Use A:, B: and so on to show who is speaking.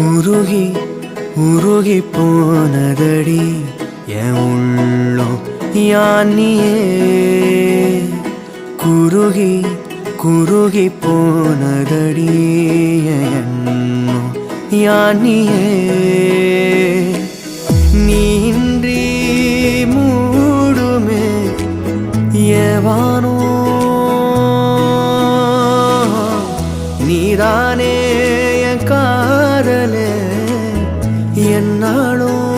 A: உருகி உருகி போனதடி என் உள்ளம் யானியே குருகி குருகி போனதடி என் எண்ணம் யானியே நீன்றி மூடுமே ஏவானோ நீதானே என் காதலே என்னாலும்